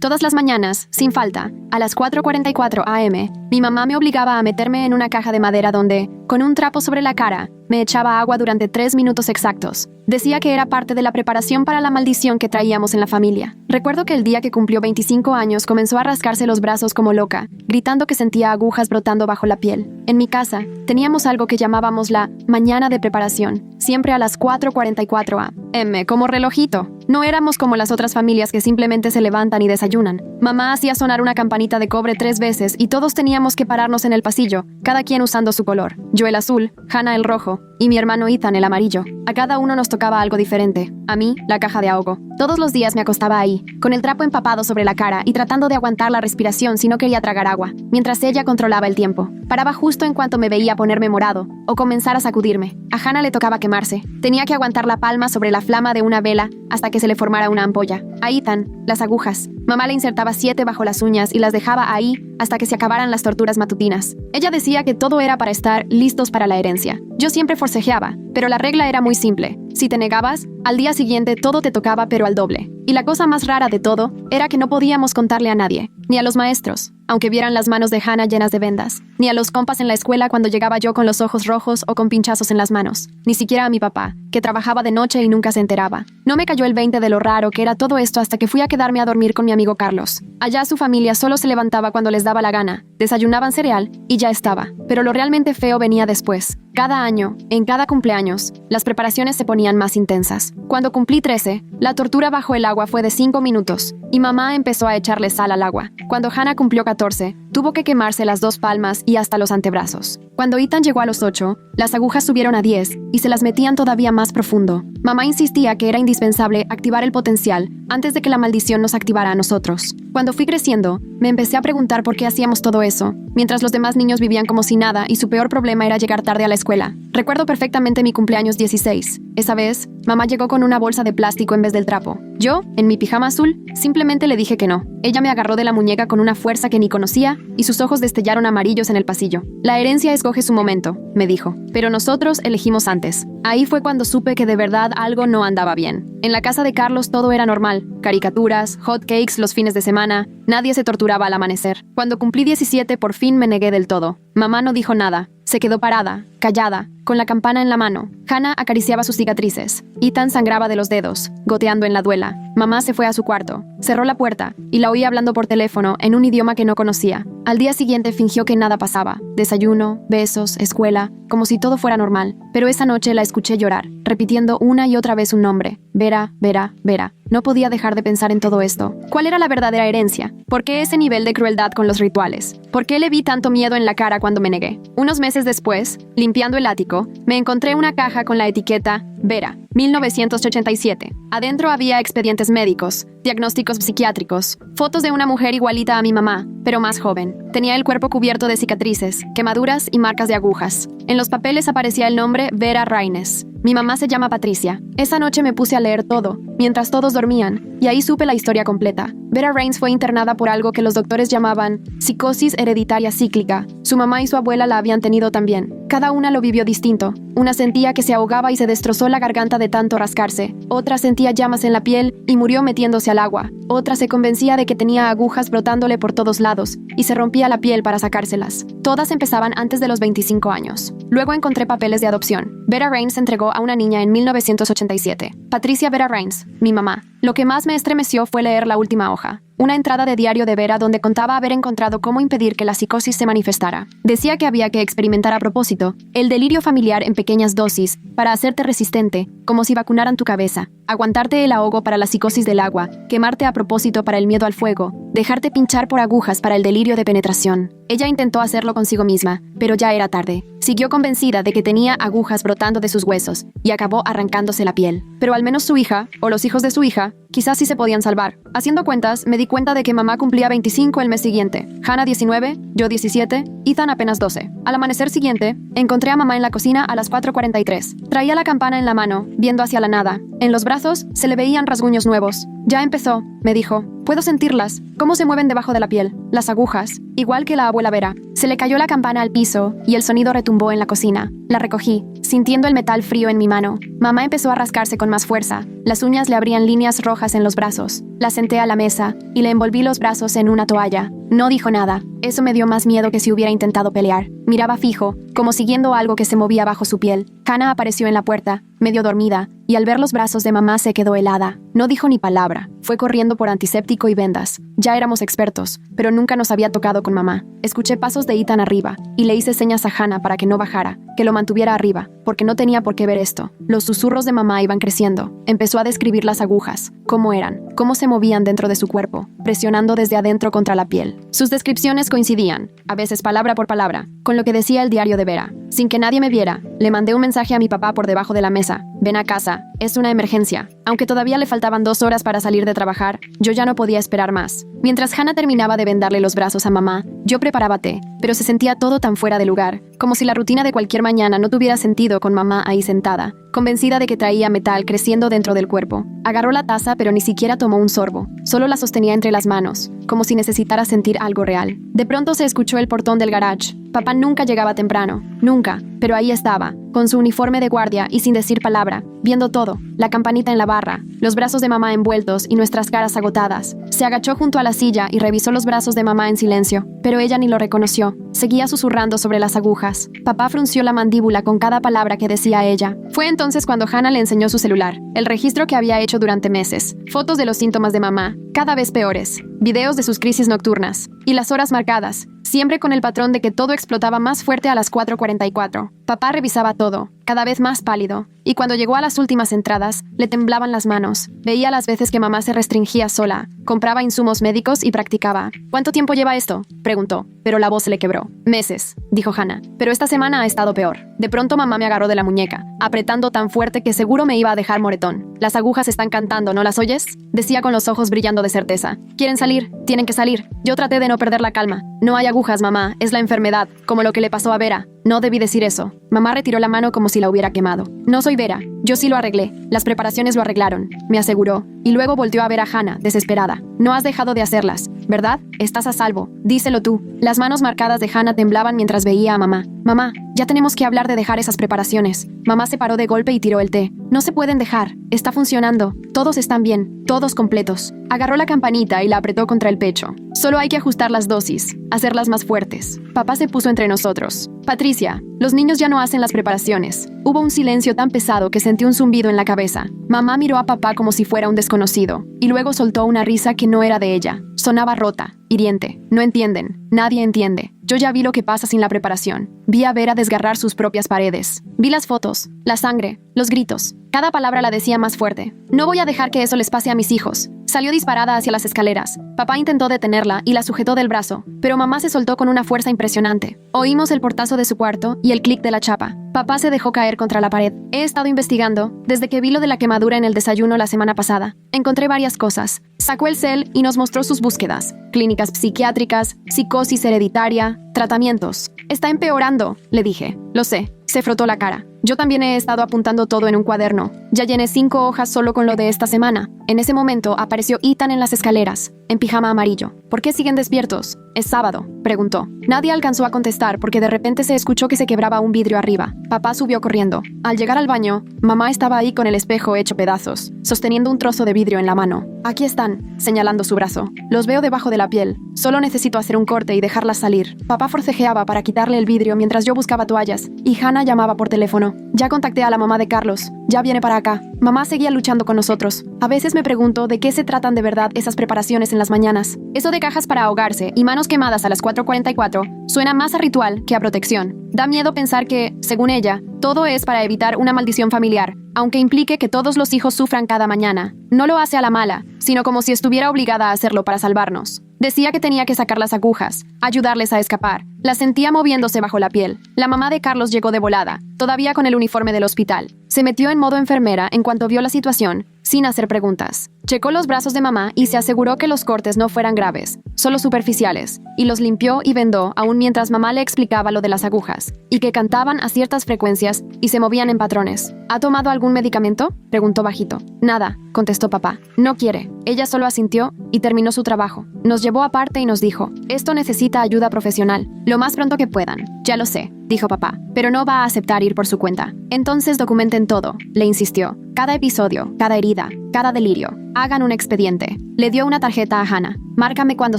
Todas las mañanas, sin falta, a las 4:44 am, mi mamá me obligaba a meterme en una caja de madera donde, con un trapo sobre la cara, me echaba agua durante 3 minutos exactos. Decía que era parte de la preparación para la maldición que traíamos en la familia. Recuerdo que el día que cumplió 25 años comenzó a rascarse los brazos como loca, gritando que sentía agujas brotando bajo la piel. En mi casa, teníamos algo que llamábamos la mañana de preparación, siempre a las 4:44 am, como relojito. No éramos como las otras familias que simplemente se levantan y desayunan. Mamá hacía sonar una campanita de cobre 3 veces y todos teníamos que pararnos en el pasillo, cada quien usando su color. Yo el azul, Hannah el rojo y mi hermano Ethan el amarillo. A cada uno nos tocaba algo diferente. A mí, la caja de ahogo. Todos los días me acostaba ahí, con el trapo empapado sobre la cara y tratando de aguantar la respiración si no quería tragar agua, mientras ella controlaba el tiempo. Paraba justo en cuanto me veía ponerme morado o comenzar a sacudirme. A Hannah le tocaba quemarse. Tenía que aguantar la palma sobre la flama de una vela hasta que se le formara una ampolla. A Ethan, las agujas. Mamá le insertaba 7 bajo las uñas y las dejaba ahí hasta que se acabaran las torturas matutinas. Ella decía que todo era para estar listos para la herencia. Yo siempre forcejeaba, pero la regla era muy simple. Si te negabas, al día siguiente todo te tocaba pero al doble. Y la cosa más rara de todo era que no podíamos contarle a nadie, ni a los maestros, aunque vieran las manos de Hannah llenas de vendas, ni a los compas en la escuela cuando llegaba yo con los ojos rojos o con pinchazos en las manos, ni siquiera a mi papá, que trabajaba de noche y nunca se enteraba. No me cayó el 20 de lo raro que era todo esto hasta que fui a quedarme a dormir con mi amigo Carlos. Allá su familia solo se levantaba cuando les daba la gana, desayunaban cereal y ya estaba. Pero lo realmente feo venía después. Cada año, en cada cumpleaños, las preparaciones se ponían más intensas. Cuando cumplí 13, la tortura bajo el agua fue de 5 minutos, y mamá empezó a echarle sal al agua. Cuando Hannah cumplió 14, tuvo que quemarse las 2 palmas y hasta los antebrazos. Cuando Ethan llegó a los 8, las agujas subieron a 10 y se las metían todavía más profundo. Mamá insistía que era indispensable activar el potencial antes de que la maldición nos activara a nosotros. Cuando fui creciendo, me empecé a preguntar por qué hacíamos todo eso, mientras los demás niños vivían como si nada y su peor problema era llegar tarde a la escuela. Recuerdo perfectamente mi cumpleaños 16. Esa vez, mamá llegó con una bolsa de plástico en vez del trapo. Yo, en mi pijama azul, simplemente le dije que no. Ella me agarró de la muñeca con una fuerza que ni conocía y sus ojos destellaron amarillos en el pasillo. La herencia escoge su momento, me dijo, pero nosotros elegimos antes. Ahí fue cuando supe que de verdad algo no andaba bien. En la casa de Carlos todo era normal. Caricaturas, hot cakes los fines de semana, nadie se torturaba al amanecer. Cuando cumplí 17 por fin me negué del todo. Mamá no dijo nada. Se quedó parada, callada, con la campana en la mano. Hannah acariciaba sus cicatrices. Ethan sangraba de los dedos, goteando en la duela. Mamá se fue a su cuarto, cerró la puerta y la oí hablando por teléfono en un idioma que no conocía. Al día siguiente fingió que nada pasaba. Desayuno, besos, escuela, como si todo fuera normal. Pero esa noche la escuché llorar, repitiendo una y otra vez un nombre. Vera, Vera, Vera. No podía dejar de pensar en todo esto. ¿Cuál era la verdadera herencia? ¿Por qué ese nivel de crueldad con los rituales? ¿Por qué le vi tanto miedo en la cara cuando me negué? Unos meses después, limpiando el ático, me encontré una caja con la etiqueta Vera, 1987. Adentro había expedientes médicos, diagnósticos psiquiátricos, fotos de una mujer igualita a mi mamá, pero más joven. Tenía el cuerpo cubierto de cicatrices, quemaduras y marcas de agujas. En los papeles aparecía el nombre Vera Raines. Mi mamá se llama Patricia. Esa noche me puse a leer todo, mientras todos dormían, y ahí supe la historia completa. Vera Raines fue internada por algo que los doctores llamaban psicosis hereditaria cíclica. Su mamá y su abuela la habían tenido también. Cada una lo vivió distinto. Una sentía que se ahogaba y se destrozó la garganta de tanto rascarse. Otra sentía llamas en la piel y murió metiéndose al agua. Otra se convencía de que tenía agujas brotándole por todos lados y se rompía la piel para sacárselas. Todas empezaban antes de los 25 años. Luego encontré papeles de adopción. Vera Raines entregó a una niña en 1987. Patricia Vera Raines, mi mamá. Lo que más me estremeció fue leer la última hoja. Una entrada de diario de Vera donde contaba haber encontrado cómo impedir que la psicosis se manifestara. Decía que había que experimentar a propósito el delirio familiar en pequeñas dosis para hacerte resistente, como si vacunaran tu cabeza, aguantarte el ahogo para la psicosis del agua, quemarte a propósito para el miedo al fuego, dejarte pinchar por agujas para el delirio de penetración. Ella intentó hacerlo consigo misma, pero ya era tarde. Siguió convencida de que tenía agujas brotando de sus huesos y acabó arrancándose la piel. Pero al menos su hija, o los hijos de su hija, quizás sí se podían salvar. Haciendo cuentas, me di cuenta de que mamá cumplía 25 el mes siguiente, Hannah 19, yo 17, Ethan apenas 12. Al amanecer siguiente, encontré a mamá en la cocina a las 4:43. Traía la campana en la mano, viendo hacia la nada. En los brazos se le veían rasguños nuevos. Ya empezó, me dijo. Puedo sentirlas, cómo se mueven debajo de la piel, las agujas, igual que la abuela Vera. Se le cayó la campana al piso y el sonido retumbó en la cocina. La recogí, sintiendo el metal frío en mi mano. Mamá empezó a rascarse con más fuerza. Las uñas le abrían líneas rojas en los brazos. La senté a la mesa y le envolví los brazos en una toalla. No dijo nada. Eso me dio más miedo que si hubiera intentado pelear. Miraba fijo, como siguiendo algo que se movía bajo su piel. Hannah apareció en la puerta, medio dormida, y al ver los brazos de mamá se quedó helada. No dijo ni palabra. Fue corriendo por antiséptico y vendas. Ya éramos expertos, pero nunca nos había tocado con mamá. Escuché pasos de Ethan arriba, y le hice señas a Hannah para que no bajara, que lo mantuviera arriba, porque no tenía por qué ver esto. Los susurros de mamá iban creciendo. Empezó a describir las agujas, cómo eran, cómo se movían dentro de su cuerpo, presionando desde adentro contra la piel. Sus descripciones coincidían, a veces palabra por palabra, con lo que decía el diario de Vera. Sin que nadie me viera, le mandé un mensaje a mi papá por debajo de la mesa. Ven a casa, es una emergencia. Aunque todavía le faltaban 2 horas para salir de trabajar, yo ya no podía esperar más. Mientras Hannah terminaba de vendarle los brazos a mamá, yo preparaba té, pero se sentía todo tan fuera de lugar, como si la rutina de cualquier mañana no tuviera sentido con mamá ahí sentada, convencida de que traía metal creciendo dentro del cuerpo. Agarró la taza pero ni siquiera tomó un sorbo, solo la sostenía entre las manos, como si necesitara sentir algo real. De pronto se escuchó el portón del garage. Papá nunca llegaba temprano, nunca, pero ahí estaba, con su uniforme de guardia y sin decir palabra, viendo todo, la campanita en la barra, los brazos de mamá envueltos y nuestras caras agotadas. Se agachó junto a la silla y revisó los brazos de mamá en silencio, pero ella ni lo reconoció. Seguía susurrando sobre las agujas. Papá frunció la mandíbula con cada palabra que decía ella. Fue entonces cuando Hannah le enseñó su celular, el registro que había hecho durante meses, fotos de los síntomas de mamá, cada vez peores, videos de sus crisis nocturnas, y las horas marcadas, siempre con el patrón de que todo explotaba más fuerte a las 4:44. Papá revisaba todo, cada vez más pálido, y cuando llegó a las últimas entradas, le temblaban las manos. Veía las veces que mamá se restringía sola, compraba insumos médicos y practicaba. ¿Cuánto tiempo lleva esto?, preguntó, pero la voz se le quebró. Meses, dijo Hannah, pero esta semana ha estado peor. De pronto mamá me agarró de la muñeca, apretando tan fuerte que seguro me iba a dejar moretón. Las agujas están cantando, ¿no las oyes?, decía con los ojos brillando de certeza. ¿Quieren salir? Tienen que salir. Yo traté de no perder la calma. No hay agujas, mamá, es la enfermedad, como lo que le pasó a Vera. No debí decir eso. Mamá retiró la mano como si la hubiera quemado. No soy Vera. Yo sí lo arreglé. Las preparaciones lo arreglaron, me aseguró. Y luego volteó a ver a Hannah, desesperada. No has dejado de hacerlas, ¿verdad? Estás a salvo. Díselo tú. Las manos marcadas de Hannah temblaban mientras veía a mamá. Mamá, ya tenemos que hablar de dejar esas preparaciones. Mamá se paró de golpe y tiró el té. No se pueden dejar. Está funcionando. Todos están bien. Todos completos. Agarró la campanita y la apretó contra el pecho. Solo hay que ajustar las dosis, hacerlas más fuertes. Papá se puso entre nosotros. Patricia, los niños ya no hacen las preparaciones. Hubo un silencio tan pesado que sentí un zumbido en la cabeza. Mamá miró a papá como si fuera un desconocido, y luego soltó una risa que no era de ella. Sonaba rota, hiriente. No entienden. Nadie entiende. Yo ya vi lo que pasa sin la preparación. Vi a Vera desgarrar sus propias paredes. Vi las fotos, la sangre, los gritos. Cada palabra la decía más fuerte. No voy a dejar que eso les pase a mis hijos. Salió disparada hacia las escaleras. Papá intentó detenerla y la sujetó del brazo, pero mamá se soltó con una fuerza impresionante. Oímos el portazo de su cuarto y el clic de la chapa. Papá se dejó caer contra la pared. He estado investigando desde que vi lo de la quemadura en el desayuno la semana pasada. Encontré varias cosas. Sacó el cel y nos mostró sus búsquedas. Clínicas psiquiátricas, psicosis hereditaria, tratamientos. Está empeorando, le dije. Lo sé. Se frotó la cara. Yo también he estado apuntando todo en un cuaderno. Ya llené 5 hojas solo con lo de esta semana. En ese momento apareció Ethan en las escaleras, en pijama amarillo. ¿Por qué siguen despiertos? Es sábado, preguntó. Nadie alcanzó a contestar porque de repente se escuchó que se quebraba un vidrio arriba. Papá subió corriendo. Al llegar al baño, mamá estaba ahí con el espejo hecho pedazos, sosteniendo un trozo de vidrio en la mano. Aquí están, señalando su brazo. Los veo debajo de la piel. Solo necesito hacer un corte y dejarlas salir. Papá forcejeaba para quitarle el vidrio mientras yo buscaba toallas, y Hannah llamaba por teléfono. Ya contacté a la mamá de Carlos. Ya viene para acá. Mamá seguía luchando con nosotros. A veces me pregunto de qué se tratan de verdad esas preparaciones en las mañanas. Eso de cajas para ahogarse y manos quemadas a las 4:44 suena más a ritual que a protección. Da miedo pensar que, según ella, todo es para evitar una maldición familiar, aunque implique que todos los hijos sufran cada mañana. No lo hace a la mala, sino como si estuviera obligada a hacerlo para salvarnos. Decía que tenía que sacar las agujas, ayudarles a escapar. La sentía moviéndose bajo la piel. La mamá de Carlos llegó de volada, todavía con el uniforme del hospital. Se metió en modo enfermera en cuanto vio la situación, sin hacer preguntas. Checó los brazos de mamá y se aseguró que los cortes no fueran graves. solo superficiales, y los limpió y vendó aún mientras mamá le explicaba lo de las agujas, y que cantaban a ciertas frecuencias y se movían en patrones. ¿Ha tomado algún medicamento?, preguntó bajito. Nada, contestó papá. No quiere. Ella solo asintió y terminó su trabajo. Nos llevó aparte y nos dijo, esto necesita ayuda profesional, lo más pronto que puedan. Ya lo sé, dijo papá, pero no va a aceptar ir por su cuenta. Entonces documenten todo, le insistió. Cada episodio, cada herida, cada delirio. Hagan un expediente. Le dio una tarjeta a Hannah. Márcame cuando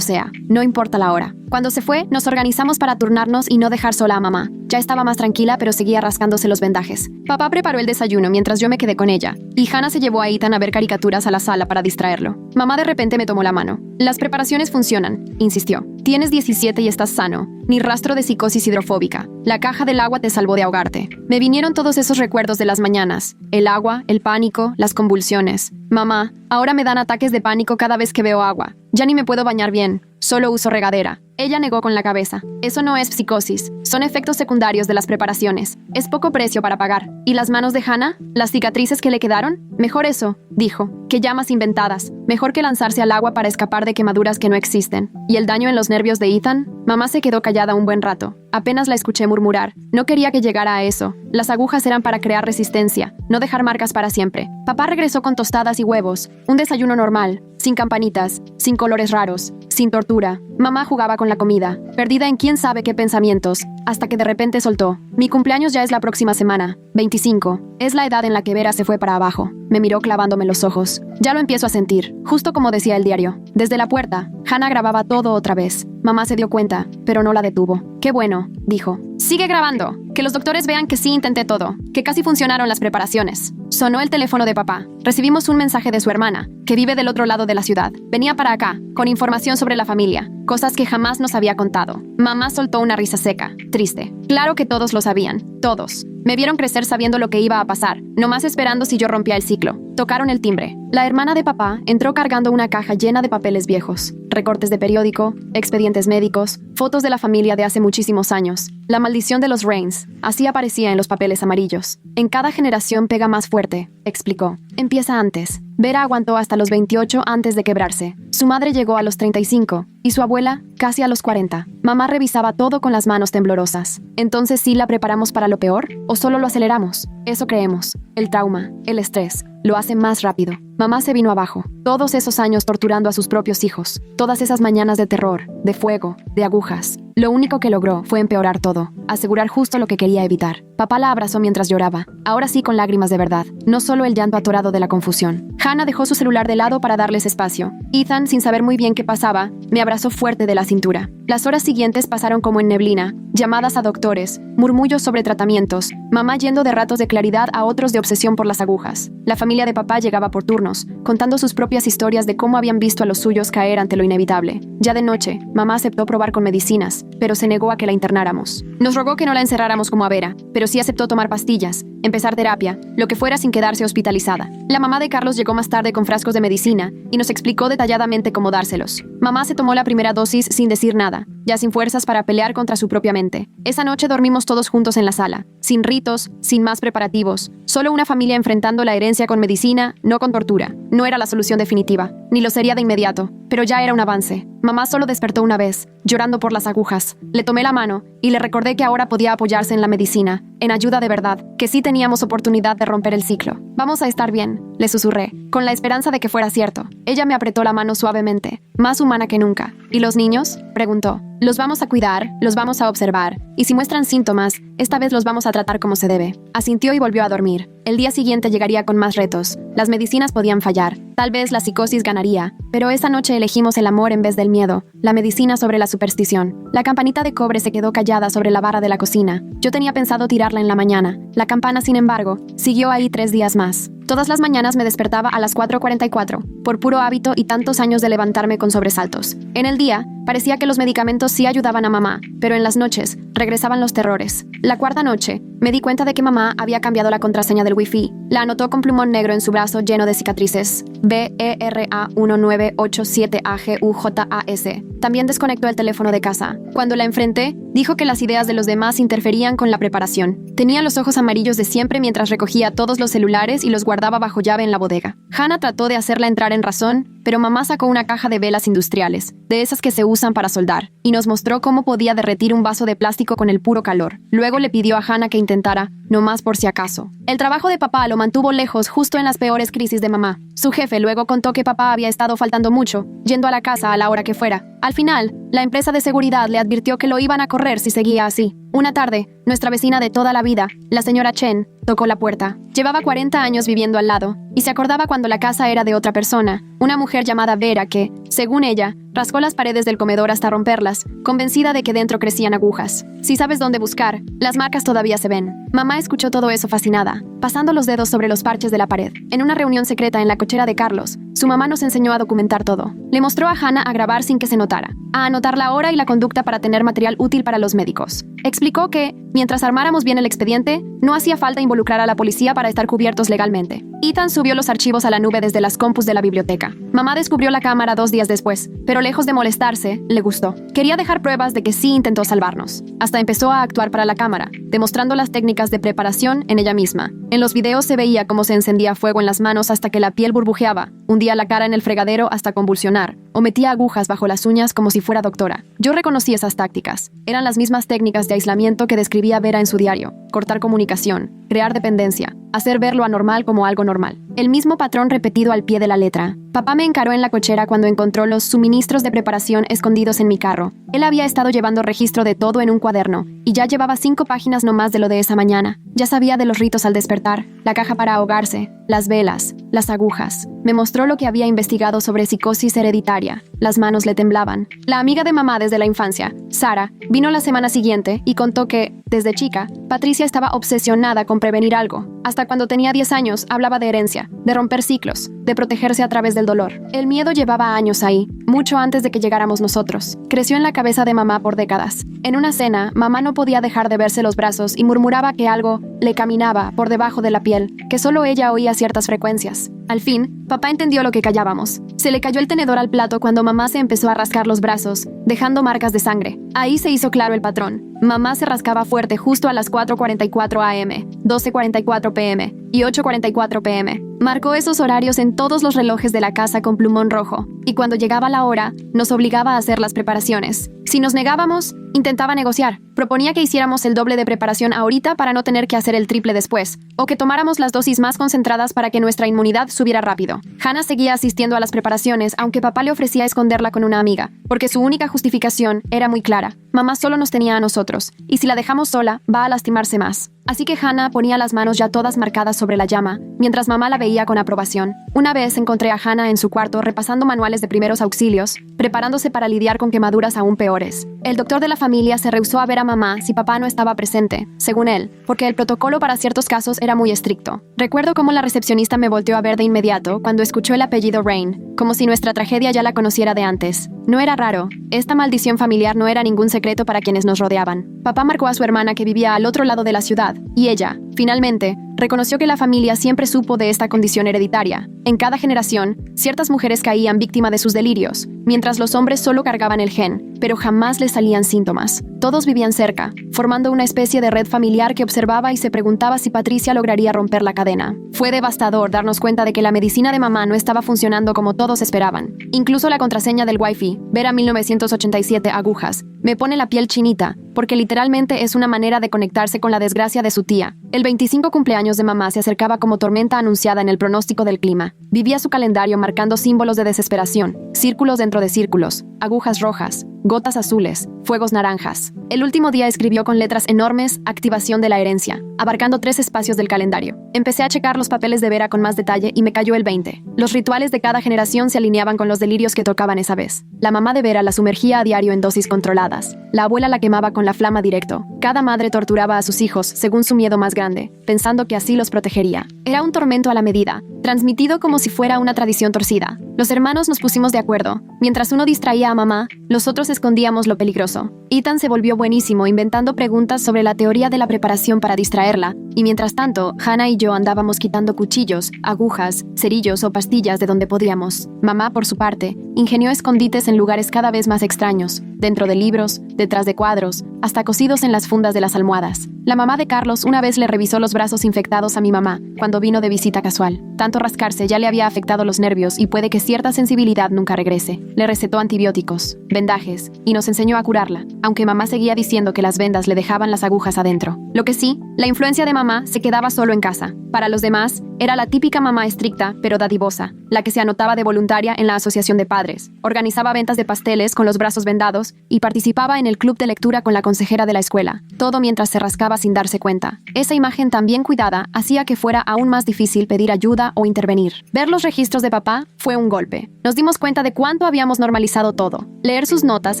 sea, no importa la hora. Cuando se fue, nos organizamos para turnarnos y no dejar sola a mamá. Ya estaba más tranquila, pero seguía rascándose los vendajes. Papá preparó el desayuno mientras yo me quedé con ella, y Hannah se llevó a Ethan a ver caricaturas a la sala para distraerlo. Mamá de repente me tomó la mano. Las preparaciones funcionan, insistió. Tienes 17 y estás sano. Ni rastro de psicosis hidrofóbica. La caja del agua te salvó de ahogarte. Me vinieron todos esos recuerdos de las mañanas. El agua, el pánico, las convulsiones. Mamá, ahora me dan ataques de pánico cada vez que veo agua. Ya ni me puedo bañar bien. Solo uso regadera. Ella negó con la cabeza. Eso no es psicosis. Son efectos secundarios de las preparaciones. Es poco precio para pagar. ¿Y las manos de Hannah? ¿Las cicatrices que le quedaron? Mejor eso, dijo. Que llamas inventadas. Mejor que lanzarse al agua para escapar de quemaduras que no existen. ¿Y el daño en los nervios de Ethan? Mamá se quedó callada un buen rato. Apenas la escuché murmurar. No quería que llegara a eso. Las agujas eran para crear resistencia, no dejar marcas para siempre. Papá regresó con tostadas y huevos. Un desayuno normal, sin campanitas, sin colores raros, sin tortura. Mamá jugaba con la comida, perdida en quién sabe qué pensamientos, hasta que de repente soltó. Mi cumpleaños ya es la próxima semana, 25. Es la edad en la que Vera se fue para abajo. Me miró clavándome los ojos. Ya lo empiezo a sentir, justo como decía el diario. Desde la puerta, Hannah grababa todo otra vez. Mamá se dio cuenta, pero no la detuvo. Qué bueno, dijo. Sigue grabando. Que los doctores vean que sí intenté todo, que casi funcionaron las preparaciones. Sonó el teléfono de papá. Recibimos un mensaje de su hermana, que vive del otro lado de la ciudad. Venía para acá, con información sobre la familia, cosas que jamás nos había contado. Mamá soltó una risa seca, triste. Claro que todos lo sabían, todos. Me vieron crecer sabiendo lo que iba a pasar, nomás esperando si yo rompía el ciclo. Tocaron el timbre. La hermana de papá entró cargando una caja llena de papeles viejos, recortes de periódico, expedientes médicos, fotos de la familia de hace muchísimos años. La maldición de los Rains, así aparecía en los papeles amarillos. En cada generación pega más fuerte, explicó. Empieza antes. Vera aguantó hasta los 28 antes de quebrarse. Su madre llegó a los 35 y su abuela casi a los 40. Mamá revisaba todo con las manos temblorosas. Entonces, ¿sí la preparamos para lo peor o solo lo aceleramos? Eso creemos. El trauma, el estrés, lo hace más rápido. Mamá se vino abajo. Todos esos años torturando a sus propios hijos. Todas esas mañanas de terror, de fuego, de agujas. Lo único que logró fue empeorar todo. Asegurar justo lo que quería evitar. Papá la abrazó mientras lloraba. Ahora sí con lágrimas de verdad. No solo el llanto atorado de la confusión. Hannah dejó su celular de lado para darles espacio. Ethan, sin saber muy bien qué pasaba, me abrazó fuerte de la cintura. Las horas siguientes pasaron como en neblina. Llamadas a doctores, murmullos sobre tratamientos, mamá yendo de ratos de claridad a otros de obsesión por las agujas. La familia de papá llegaba por turnos, contando sus propias historias de cómo habían visto a los suyos caer ante lo inevitable. Ya de noche, mamá aceptó probar con medicinas, pero se negó a que la internáramos. Nos rogó que no la encerráramos como a Vera, pero sí aceptó tomar pastillas, empezar terapia, lo que fuera sin quedarse hospitalizada. La mamá de Carlos llegó más tarde con frascos de medicina y nos explicó detalladamente cómo dárselos. Mamá se tomó la primera dosis sin decir nada, ya sin fuerzas para pelear contra su propia mente. Esa noche dormimos todos juntos en la sala, sin ritos, sin más preparativos, solo una familia enfrentando la herencia con medicina, no con tortura. No era la solución definitiva, ni lo sería de inmediato, pero ya era un avance. Mamá solo despertó una vez, llorando por las agujas. Le tomé la mano y le recordé que ahora podía apoyarse en la medicina, en ayuda de verdad, que sí teníamos oportunidad de romper el ciclo. Vamos a estar bien, le susurré, con la esperanza de que fuera cierto. Ella me apretó la mano suavemente, más humana que nunca. ¿Y los niños?, preguntó. Los vamos a cuidar, los vamos a observar, y si muestran síntomas, esta vez los vamos a tratar como se debe. Asintió y volvió a dormir. El día siguiente llegaría con más retos. Las medicinas podían fallar. Tal vez la psicosis ganaría, pero esa noche elegimos el amor en vez del miedo, la medicina sobre la superstición. La campanita de cobre se quedó callada sobre la barra de la cocina. Yo tenía pensado tirarla en la mañana. La campana, sin embargo, siguió ahí 3 días más. Todas las mañanas me despertaba a las 4:44, por puro hábito y tantos años de levantarme con sobresaltos. En el día, parecía que los medicamentos sí ayudaban a mamá, pero en las noches, regresaban los terrores. La cuarta noche, me di cuenta de que mamá había cambiado la contraseña del wifi. La anotó con plumón negro en su brazo lleno de cicatrices. BERA1987AGUJAS. También desconectó el teléfono de casa. Cuando la enfrenté, dijo que las ideas de los demás interferían con la preparación. Tenía los ojos amarillos de siempre mientras recogía todos los celulares y los guardaba bajo llave en la bodega. Hannah trató de hacerla entrar en razón, pero mamá sacó una caja de velas industriales, de esas que se usan para soldar, y nos mostró cómo podía derretir un vaso de plástico con el puro calor. Luego le pidió a Hannah que intentara, no más por si acaso. El trabajo de papá lo mantuvo lejos justo en las peores crisis de mamá. Su jefe luego contó que papá había estado faltando mucho, yendo a la casa a la hora que fuera. Al final, la empresa de seguridad le advirtió que lo iban a correr si seguía así. Una tarde, nuestra vecina de toda la vida, la señora Chen, tocó la puerta. Llevaba 40 años viviendo al lado, y se acordaba cuando la casa era de otra persona, una mujer llamada Vera que, según ella, rascó las paredes del comedor hasta romperlas, convencida de que dentro crecían agujas. Si sabes dónde buscar, las marcas todavía se ven. Mamá escuchó todo eso fascinada, pasando los dedos sobre los parches de la pared. En una reunión secreta en la cochera de Carlos, su mamá nos enseñó a documentar todo. Le mostró a Hannah a grabar sin que se notara, a anotar la hora y la conducta para tener material útil para los médicos. Explicó que, mientras armáramos bien el expediente, no hacía falta involucrar a la policía para estar cubiertos legalmente. Ethan subió los archivos a la nube desde las compus de la biblioteca. Mamá descubrió la cámara 2 días después, pero lejos de molestarse, le gustó. Quería dejar pruebas de que sí intentó salvarnos. Hasta empezó a actuar para la cámara, demostrando las técnicas de preparación en ella misma. En los videos se veía cómo se encendía fuego en las manos hasta que la piel burbujeaba, hundía la cara en el fregadero hasta convulsionar, o metía agujas bajo las uñas como si fuera doctora. Yo reconocí esas tácticas. Eran las mismas técnicas de aislamiento que describía Vera en su diario. Cortar comunicación, crear dependencia, hacer ver lo anormal como algo normal. El mismo patrón repetido al pie de la letra. Papá me encaró en la cochera cuando encontró los suministros de preparación escondidos en mi carro. Él había estado llevando registro de todo en un cuaderno, y ya llevaba 5 páginas no más de lo de esa mañana. Ya sabía de los ritos al despertar, la caja para ahogarse, las velas, las agujas. Me mostró lo que había investigado sobre psicosis hereditaria. Las manos le temblaban. La amiga de mamá desde la infancia, Sara, vino la semana siguiente y contó que, desde chica, Patricia estaba obsesionada con prevenir algo. Hasta cuando tenía 10 años hablaba de herencia, de romper ciclos, de protegerse a través del dolor. El miedo llevaba años ahí, mucho antes de que llegáramos nosotros. Creció en la cabeza de mamá por décadas. En una cena, mamá no podía dejar de verse los brazos y murmuraba que algo le caminaba por debajo de la piel, que solo ella oía ciertas frecuencias. Al fin, papá entendió lo que callábamos. Se le cayó el tenedor al plato cuando mamá se empezó a rascar los brazos, dejando marcas de sangre. Ahí se hizo claro el patrón. Mamá se rascaba fuerte justo a las 4:44 am, 12:44 pm y 8:44 pm. Marcó esos horarios en todos los relojes de la casa con plumón rojo, y cuando llegaba la hora, nos obligaba a hacer las preparaciones. Si nos negábamos, intentaba negociar. Proponía que hiciéramos el doble de preparación ahorita para no tener que hacer el triple después, o que tomáramos las dosis más concentradas para que nuestra inmunidad subiera rápido. Hannah seguía asistiendo a las preparaciones, aunque papá le ofrecía esconderla con una amiga, porque su única justificación era muy clara. Mamá solo nos tenía a nosotros, y si la dejamos sola, va a lastimarse más. Así que Hannah ponía las manos ya todas marcadas sobre la llama, mientras mamá la veía con aprobación. Una vez encontré a Hannah en su cuarto repasando manuales de primeros auxilios, preparándose para lidiar con quemaduras aún peores. El doctor de la familia se rehusó a ver a mamá si papá no estaba presente, según él, porque el protocolo para ciertos casos era muy estricto. Recuerdo cómo la recepcionista me volteó a ver de inmediato cuando escuchó el apellido Rain, como si nuestra tragedia ya la conociera de antes. No era raro. Esta maldición familiar no era ningún secreto para quienes nos rodeaban. Papá marcó a su hermana que vivía al otro lado de la ciudad, y ella, finalmente, reconoció que la familia siempre supo de esta condición hereditaria. En cada generación, ciertas mujeres caían víctima de sus delirios, mientras los hombres solo cargaban el gen, pero jamás les salían síntomas. Todos vivían cerca, formando una especie de red familiar que observaba y se preguntaba si Patricia lograría romper la cadena. Fue devastador darnos cuenta de que la medicina de mamá no estaba funcionando como todos esperaban. Incluso la contraseña del Wi-Fi, Vera 1987 agujas, me pone la piel chinita, porque literalmente es una manera de conectarse con la desgracia de su tía. El 25 cumpleaños de mamá se acercaba como tormenta anunciada en el pronóstico del clima. Vivía su calendario marcando símbolos de desesperación, círculos dentro de círculos, agujas rojas, gotas azules, fuegos naranjas. El último día escribió con letras enormes activación de la herencia, abarcando 3 espacios del calendario. Empecé a checar los papeles de Vera con más detalle y me cayó el 20. Los rituales de cada generación se alineaban con los delirios que tocaban esa vez. La mamá de Vera la sumergía a diario en dosis controladas. La abuela la quemaba con la flama directo. Cada madre torturaba a sus hijos según su miedo más grande, pensando que así los protegería. Era un tormento a la medida, transmitido como si fuera una tradición torcida. Los hermanos nos pusimos de acuerdo. Mientras uno distraía a mamá, los otros escondíamos lo peligroso. Ethan se volvió buenísimo inventando preguntas sobre la teoría de la preparación para distraerla, y mientras tanto, Hannah y yo andábamos quitando cuchillos, agujas, cerillos o pastillas de donde podíamos. Mamá, por su parte, ingenió escondites en lugares cada vez más extraños, dentro de libros, detrás de cuadros, hasta cosidos en las fundas de las almohadas. La mamá de Carlos una vez le revisó los brazos infectados a mi mamá cuando vino de visita casual. Tanto rascarse ya le había afectado los nervios y puede que cierta sensibilidad nunca regrese. Le recetó antibióticos, vendajes y nos enseñó a curarla, aunque mamá seguía diciendo que las vendas le dejaban las agujas adentro. Lo que sí, la influencia de mamá se quedaba solo en casa. Para los demás, era la típica mamá estricta pero dadivosa, la que se anotaba de voluntaria en la asociación de padres, organizaba ventas de pasteles con los brazos vendados y participaba en el club de lectura con la consejera de la escuela, todo mientras se rascaba sin darse cuenta. Esa imagen tan bien cuidada hacía que fuera aún más difícil pedir ayuda o intervenir. Ver los registros de papá fue un golpe. Nos dimos cuenta de cuánto habíamos normalizado todo. Leer sus notas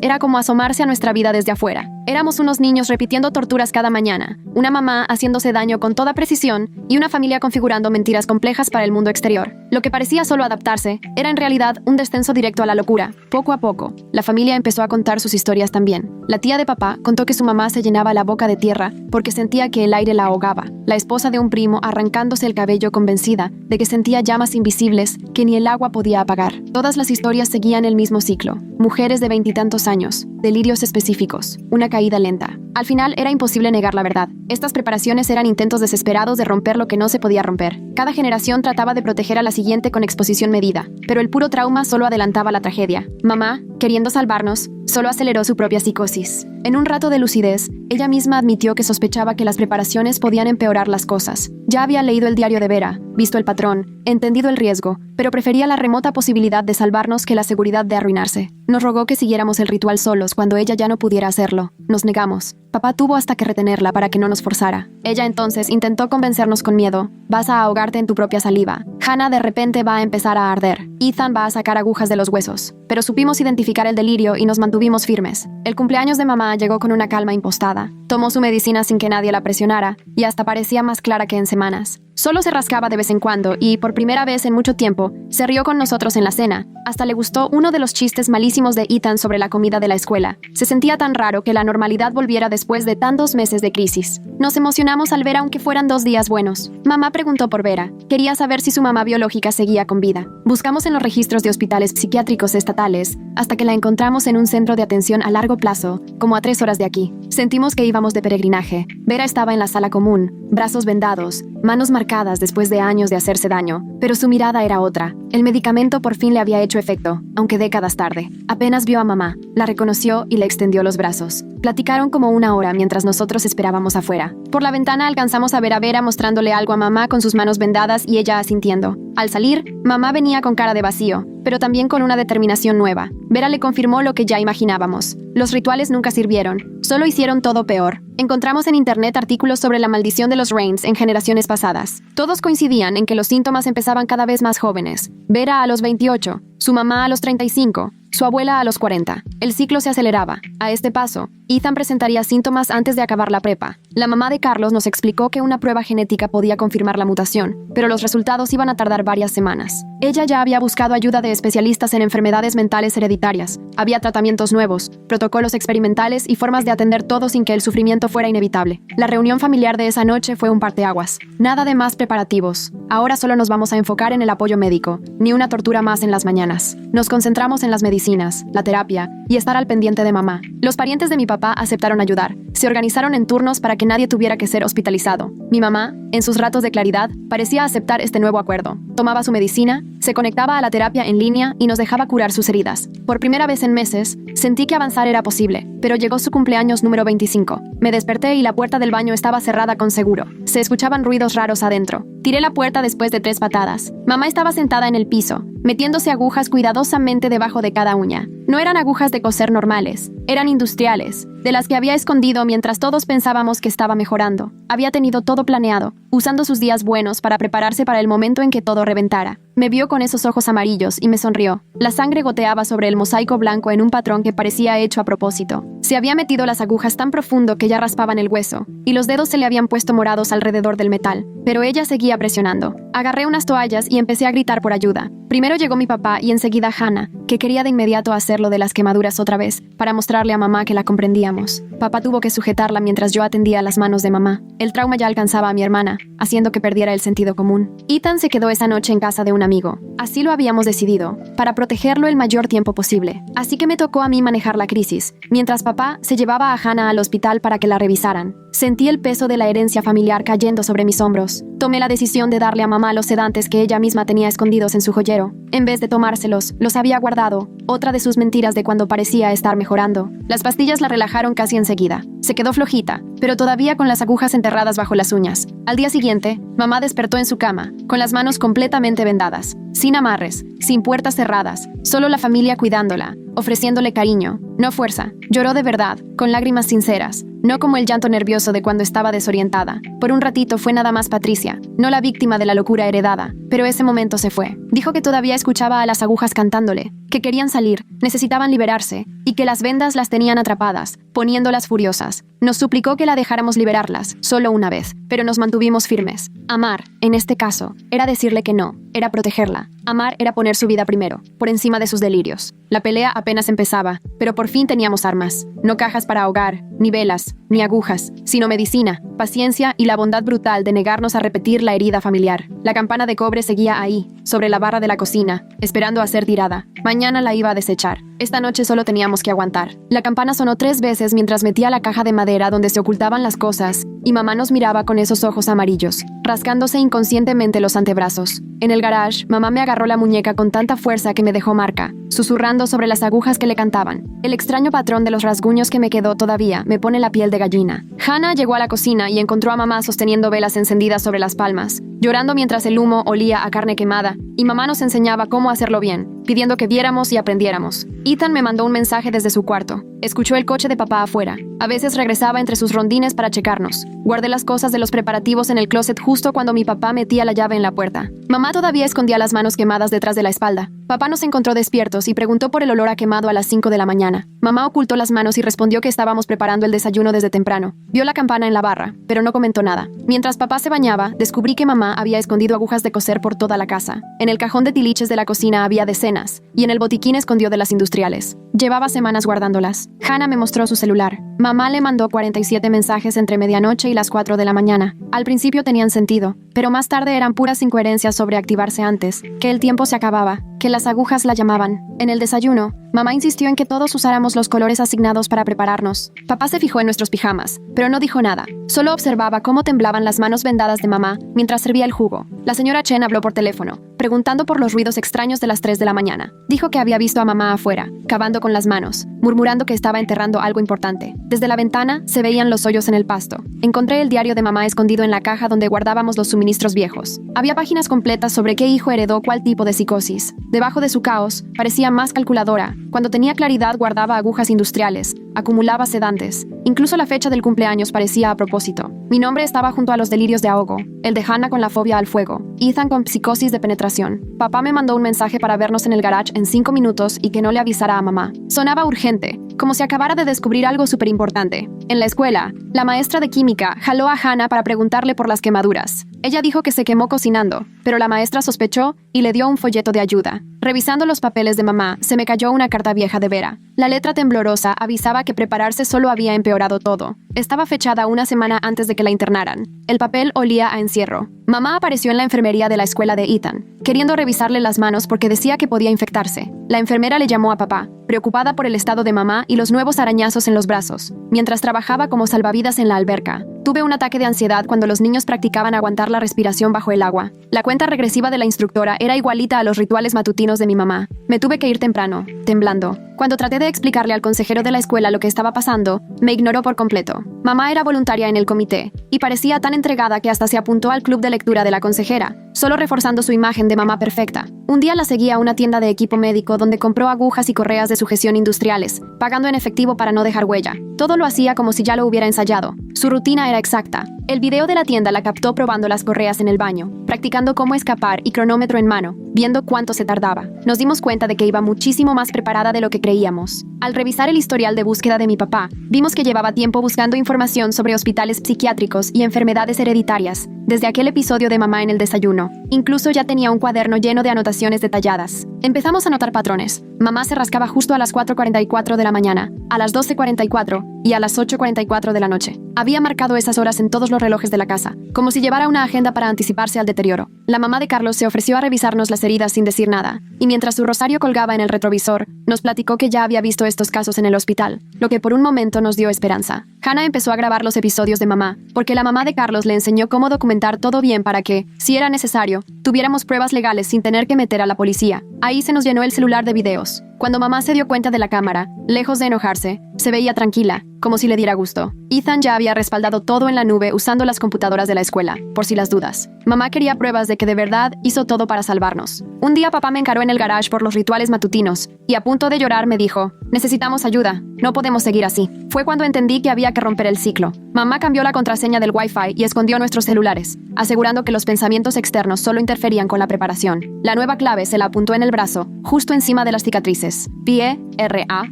era como asomarse a nuestra vida desde afuera. Éramos unos niños repitiendo torturas cada mañana, una mamá haciéndose daño con toda precisión y una familia configurando mentiras complejas para el mundo exterior. Lo que parecía solo adaptarse era en realidad un descenso directo a la locura. Poco a poco, la familia empezó a contar sus historias también. La tía de papá contó que su mamá se llenaba la boca de tierra porque sentía que el aire la ahogaba. La esposa de un primo arrancándose el cabello convencida de que sentía llamas invisibles que ni el agua podía apagar. Todas las historias seguían el mismo ciclo. Mujeres de 20 y tantos años, delirios específicos, una caída lenta. Al final era imposible negar la verdad. Estas preparaciones eran intentos desesperados de romper lo que no se podía romper. Cada generación trataba de proteger a la siguiente con exposición medida, pero el puro trauma solo adelantaba la tragedia. Mamá, queriendo salvarnos, solo aceleró su propia psicosis. En un rato de lucidez, ella misma admitió que sospechaba que las preparaciones podían empeorar las cosas. Ya había leído el diario de Vera, visto el patrón, entendido el riesgo, pero prefería la remota posibilidad de salvarnos que la seguridad de arruinarse. Nos rogó que siguiéramos el ritual solos cuando ella ya no pudiera hacerlo. Nos negamos. Papá tuvo hasta que retenerla para que no nos forzara. Ella entonces intentó convencernos con miedo. Vas a ahogarte en tu propia saliva. Hannah de repente va a empezar a arder. Ethan va a sacar agujas de los huesos. Pero supimos identificar el delirio y nos mantuvimos firmes. El cumpleaños de mamá llegó con una calma impostada. Tomó su medicina sin que nadie la presionara y hasta parecía más clara que en semanas. Solo se rascaba de vez en cuando y, por primera vez en mucho tiempo, se rió con nosotros en la cena. Hasta le gustó uno de los chistes malísimos de Ethan sobre la comida de la escuela. Se sentía tan raro que la normalidad volviera después de tantos meses de crisis. Nos emocionamos al ver aunque fueran 2 días buenos. Mamá preguntó por Vera. Quería saber si su mamá biológica seguía con vida. Buscamos en los registros de hospitales psiquiátricos estatales hasta que la encontramos en un centro de atención a largo plazo, como a 3 horas de aquí. Sentimos que íbamos de peregrinaje. Vera estaba en la sala común, brazos vendados, manos marcadas después de años de hacerse daño, pero su mirada era otra. El medicamento por fin le había hecho efecto, aunque décadas tarde. Apenas vio a mamá, la reconoció y le extendió los brazos. Platicaron como 1 hora mientras nosotros esperábamos afuera. Por la ventana alcanzamos a ver a Vera mostrándole algo a mamá con sus manos vendadas y ella asintiendo. Al salir, mamá venía con cara de vacío, pero también con una determinación nueva. Vera le confirmó lo que ya imaginábamos. Los rituales nunca sirvieron, solo hicieron todo peor. Encontramos en internet artículos sobre la maldición de los Rains en generaciones pasadas. Todos coincidían en que los síntomas empezaban cada vez más jóvenes. Vera a los 28, su mamá a los 35, su abuela a los 40. El ciclo se aceleraba. A este paso, Ethan presentaría síntomas antes de acabar la prepa. La mamá de Carlos nos explicó que una prueba genética podía confirmar la mutación, pero los resultados iban a tardar varias semanas. Ella ya había buscado ayuda de especialistas en enfermedades mentales hereditarias. Había tratamientos nuevos, protocolos experimentales y formas de atender todo sin que el sufrimiento fuera inevitable. La reunión familiar de esa noche fue un parteaguas. Nada de más preparativos. Ahora solo nos vamos a enfocar en el apoyo médico, ni una tortura más en las mañanas. Nos concentramos en las medicinas, la terapia y estar al pendiente de mamá. Los parientes de mi papá aceptaron ayudar. Se organizaron en turnos para que nadie tuviera que ser hospitalizado. Mi mamá, en sus ratos de claridad, parecía aceptar este nuevo acuerdo. Tomaba su medicina, se conectaba a la terapia en línea y nos dejaba curar sus heridas. Por primera vez en meses, sentí que avanzar era posible, pero llegó su cumpleaños número 25. Me desperté y la puerta del baño estaba cerrada con seguro. Se escuchaban ruidos raros adentro. Tiré la puerta después de 3 patadas. Mamá estaba sentada en el piso, metiéndose agujas cuidadosamente debajo de cada uña. No eran agujas de coser normales, eran industriales, de las que había escondido mientras todos pensábamos que estaba mejorando. Había tenido todo planeado, usando sus días buenos para prepararse para el momento en que todo reventara. Me vio con esos ojos amarillos y me sonrió. La sangre goteaba sobre el mosaico blanco en un patrón que parecía hecho a propósito. Se había metido las agujas tan profundo que ya raspaban el hueso, y los dedos se le habían puesto morados alrededor del metal. Pero ella seguía presionando. Agarré unas toallas y empecé a gritar por ayuda. Primero llegó mi papá y enseguida Hannah. que quería de inmediato hacerlo de las quemaduras otra vez, para mostrarle a mamá que la comprendíamos. Papá tuvo que sujetarla mientras yo atendía las manos de mamá. El trauma ya alcanzaba a mi hermana, haciendo que perdiera el sentido común. Ethan se quedó esa noche en casa de un amigo. Así lo habíamos decidido, para protegerlo el mayor tiempo posible. Así que me tocó a mí manejar la crisis, mientras papá se llevaba a Hannah al hospital para que la revisaran. Sentí el peso de la herencia familiar cayendo sobre mis hombros. Tomé la decisión de darle a mamá los sedantes que ella misma tenía escondidos en su joyero. En vez de tomárselos, los había guardado, otra de sus mentiras de cuando parecía estar mejorando. Las pastillas la relajaron casi enseguida. Se quedó flojita, pero todavía con las agujas enterradas bajo las uñas. Al día siguiente, mamá despertó en su cama, con las manos completamente vendadas, sin amarres, sin puertas cerradas, solo la familia cuidándola, ofreciéndole cariño, no fuerza. Lloró de verdad, con lágrimas sinceras, no como el llanto nervioso de cuando estaba desorientada. Por un ratito fue nada más Patricia, no la víctima de la locura heredada, pero ese momento se fue. Dijo que todavía escuchaba a las agujas cantándole, que querían salir, necesitaban liberarse, y que las vendas las tenían atrapadas, poniéndolas furiosas. Nos suplicó que la dejáramos liberarlas, solo una vez, pero nos mantuvimos firmes. Amar, en este caso, era decirle que no, era protegerla. Amar era poner su vida primero, por encima de sus delirios. La pelea apenas empezaba, pero por fin teníamos armas. No cajas para ahogar, ni velas, ni agujas, sino medicina, paciencia y la bondad brutal de negarnos a repetir la herida familiar. La campana de cobre seguía ahí, sobre la barra de la cocina, esperando a ser tirada. Mañana la iba a desechar. Esta noche solo teníamos que aguantar. La campana sonó 3 veces mientras metía la caja de madera donde se ocultaban las cosas, y mamá nos miraba con esos ojos amarillos, rascándose inconscientemente los antebrazos. En el garage, mamá me agarró la muñeca con tanta fuerza que me dejó marca, susurrando sobre las agujas que le cantaban. El extraño patrón de los rasguños que me quedó todavía me pone la piel de gallina. Hannah llegó a la cocina y encontró a mamá sosteniendo velas encendidas sobre las palmas, llorando mientras el humo olía a carne quemada, y mamá nos enseñaba cómo hacerlo bien, pidiendo que viéramos y aprendiéramos. Ethan me mandó un mensaje desde su cuarto. Escuchó el coche de papá afuera. A veces regresaba entre sus rondines para checarnos. Guardé las cosas de los preparativos en el closet justo cuando mi papá metía la llave en la puerta. Mamá todavía escondía las manos quemadas detrás de la espalda. Papá nos encontró despiertos y preguntó por el olor a quemado a las 5 de la mañana. Mamá ocultó las manos y respondió que estábamos preparando el desayuno desde temprano. Vio la campana en la barra, pero no comentó nada. Mientras papá se bañaba, descubrí que mamá había escondido agujas de coser por toda la casa. En el cajón de tiliches de la cocina había decenas, y en el botiquín escondió de las industriales. Llevaba semanas guardándolas. Hannah me mostró su celular. Mamá le mandó 47 mensajes entre medianoche y las 4 de la mañana. Al principio tenían sentido, pero más tarde eran puras incoherencias sobre activarse antes, que el tiempo se acababa, que las agujas la llamaban. En el desayuno, mamá insistió en que todos usáramos los colores asignados para prepararnos. Papá se fijó en nuestros pijamas, pero no dijo nada. Solo observaba cómo temblaban las manos vendadas de mamá mientras servía el jugo. La señora Chen habló por teléfono, preguntando por los ruidos extraños de las 3 de la mañana. Dijo que había visto a mamá afuera, cavando con las manos, murmurando que estaba enterrando algo importante. Desde la ventana se veían los hoyos en el pasto. Encontré el diario de mamá escondido en la caja donde guardábamos los suministros viejos. Había páginas completas sobre qué hijo heredó cuál tipo de psicosis. Debajo de su caos, parecía más calculadora. Cuando tenía claridad guardaba agujas industriales, acumulaba sedantes. Incluso la fecha del cumpleaños parecía a propósito. Mi nombre estaba junto a los delirios de ahogo, el de Hannah con la fobia al fuego, Ethan con psicosis de penetración. Papá me mandó un mensaje para vernos en el garage en 5 minutos y que no le avisara a mamá. Sonaba urgente, como si acabara de descubrir algo súper importante. En la escuela, la maestra de química jaló a Hannah para preguntarle por las quemaduras. Ella dijo que se quemó cocinando, pero la maestra sospechó y le dio un folleto de ayuda. Revisando los papeles de mamá, se me cayó una carta vieja de Vera. La letra temblorosa avisaba que prepararse solo había empeorado todo. Estaba fechada una semana antes de que la internaran. El papel olía a encierro. Mamá apareció en la enfermería de la escuela de Ethan, queriendo revisarle las manos porque decía que podía infectarse. La enfermera le llamó a papá, preocupada por el estado de mamá y los nuevos arañazos en los brazos, mientras trabajaba como salvavidas en la alberca. Tuve un ataque de ansiedad cuando los niños practicaban aguantar la respiración bajo el agua. La cuenta regresiva de la instructora era igualita a los rituales matutinos de mi mamá. Me tuve que ir temprano, temblando. Cuando traté de explicarle al consejero de la escuela lo que estaba pasando, me ignoró por completo. Mamá era voluntaria en el comité, y parecía tan entregada que hasta se apuntó al club de lectura de la consejera, solo reforzando su imagen de mamá perfecta. Un día la seguí a una tienda de equipo médico donde compró agujas y correas de sujeción industriales, pagando en efectivo para no dejar huella. Todo lo hacía como si ya lo hubiera ensayado. Su rutina era exacta. El video de la tienda la captó probando las correas en el baño, practicando cómo escapar y cronómetro en mano, viendo cuánto se tardaba. Nos dimos cuenta de que iba muchísimo más preparada de lo que creíamos. Al revisar el historial de búsqueda de mi papá, vimos que llevaba tiempo buscando información sobre hospitales psiquiátricos y enfermedades hereditarias, desde aquel episodio de mamá en el desayuno. Incluso ya tenía un cuaderno lleno de anotaciones detalladas. Empezamos a notar patrones. Mamá se rascaba justo a las 4:44 de la mañana, a las 12:44 y a las 8:44 de la noche. Había marcado esas horas en todos los relojes de la casa, como si llevara una agenda para anticiparse al deterioro. La mamá de Carlos se ofreció a revisarnos las heridas sin decir nada, y mientras su rosario colgaba en el retrovisor, nos platicó que ya había visto estos casos en el hospital, lo que por un momento nos dio esperanza. Hannah empezó a grabar los episodios de mamá, porque la mamá de Carlos le enseñó cómo documentar todo bien para que, si era necesario, tuviéramos pruebas legales sin tener que meter a la policía. Ahí se nos llenó el celular de videos. Cuando mamá se dio cuenta de la cámara, lejos de enojarse, se veía tranquila, como si le diera gusto. Ethan ya había respaldado todo en la nube usando las computadoras de la escuela, por si las dudas. Mamá quería pruebas de que de verdad hizo todo para salvarnos. Un día papá me encaró en el garage por los rituales matutinos, y a punto de llorar me dijo, necesitamos ayuda, no podemos seguir así. Fue cuando entendí que había que romper el ciclo. Mamá cambió la contraseña del Wi-Fi y escondió nuestros celulares, asegurando que los pensamientos externos solo interferían con la preparación. La nueva clave se la apuntó en el brazo, justo encima de las cicatrices. PERA